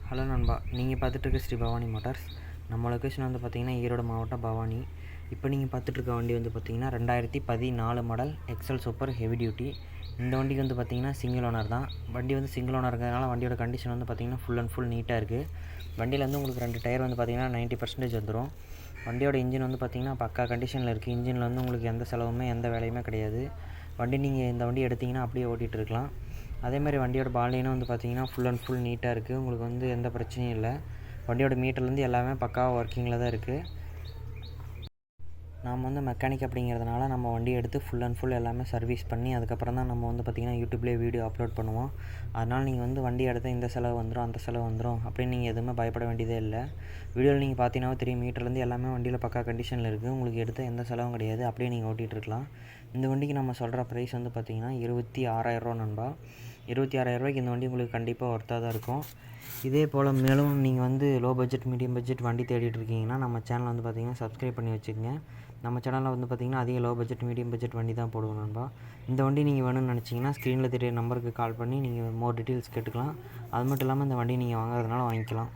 Hello நண்பா, நீங்கள் பார்த்துட்ருக்க Sri Bhavani Motors. நம்ம லொக்கேஷன் வந்து பார்த்திங்கன்னா ஈரோடு மாவட்டம் பவானி. இப்போ நீங்கள் பார்த்துட்ருக்க வண்டி வந்து பார்த்திங்கன்னா 2014 model XL super heavy duty. இந்த வண்டிக்கு வந்து பார்த்திங்கன்னா சிங்கிள் ஓனர் தான். வண்டி வந்து சிங்கிள் ஓனர் இருக்கிறதுனால வண்டியோட கண்டிஷன் வந்து பார்த்திங்கன்னா ஃபுல் அண்ட் ஃபுல் நீட்டாக இருக்குது. வண்டியில் வந்து உங்களுக்கு 2 டயர் வந்து பார்த்திங்கன்னா 90% வந்துடும். வண்டியோட இன்ஜின் வந்து பார்த்திங்கன்னா பக்கா கண்டிஷனில் இருக்குது. இன்ஜினில் வந்து உங்களுக்கு எந்த செலவுமே எந்த வேலையுமே கிடையாது. நீங்கள் இந்த வண்டி எடுத்திங்கன்னா அப்படியே ஓட்டிகிட்டு இருக்கலாம். அதேமாதிரி வண்டியோட பால்லைனும் வந்து பார்த்திங்கன்னா ஃபுல் அண்ட் ஃபுல் நீட்டாக இருக்குது. உங்களுக்கு வந்து எந்த பிரச்சனையும் இல்லை. வண்டியோட மீட்டர்லேருந்து எல்லாமே பக்காவாக ஒர்க்கிங்கில் தான் இருக்குது. நாம் வந்து மெக்கானிக் அப்படிங்கிறதுனால நம்ம வண்டியை எடுத்து ஃபுல் அண்ட் ஃபுல் எல்லாமே சர்வீஸ் பண்ணி அதுக்கப்புறம் தான் நம்ம வந்து பார்த்திங்கன்னா யூடியூப்லேயே வீடியோ அப்லோட் பண்ணுவோம். அதனால் நீங்கள் வந்து வண்டி எடுத்தால் இந்த செலவு வந்துடும் அந்த செலவு வந்துடும் அப்படின்னு நீங்கள் எதுவுமே பயப்பட வேண்டியதே இல்லை. வீடியோவில் நீங்கள் பார்த்தீங்கன்னா தெரியும், மீட்டர்லேருந்து எல்லாமே வண்டியில் பக்கா கண்டிஷனில் இருக்குது. உங்களுக்கு எடுத்தால் எந்த செலவும் கிடையாது. அப்படியே நீங்கள் ஓட்டிகிட்டு இருக்கலாம். இந்த வண்டிக்கு நம்ம சொல்கிற ப்ரைஸ் வந்து பார்த்திங்கன்னா 26,000 நண்பா. 26,000 இந்த வண்டி உங்களுக்கு கண்டிப்பாக ஒர்த்தாக தான் இருக்கும். இதே போல் மேலும் நீங்கள் வந்து லோ பட்ஜெட் மீடியம் பட்ஜெட் வண்டி தேடிட்டு இருக்கீங்கன்னா நம்ம சேனலை வந்து பார்த்திங்கன்னா சப்ஸ்கிரைப் பண்ணி வச்சுக்கோங்க. நம்ம சேனலில் வந்து பார்த்திங்கன்னா அதிக லோ பட்ஜெட் மீடியம் பட்ஜெட் வண்டி தான் போடுவோம் நண்பா. இந்த வண்டி நீங்கள் வேணும்னு நினச்சிங்கன்னா ஸ்க்ரீனில் தெரிய நம்பருக்கு கால் பண்ணி நீங்கள் மோர் டீட்டெயில்ஸ் கேட்டுக்கலாம். அது மட்டும் இல்லாமல் இந்த வண்டி நீங்கள் வாங்குறதுனால வாங்கிக்கலாம்.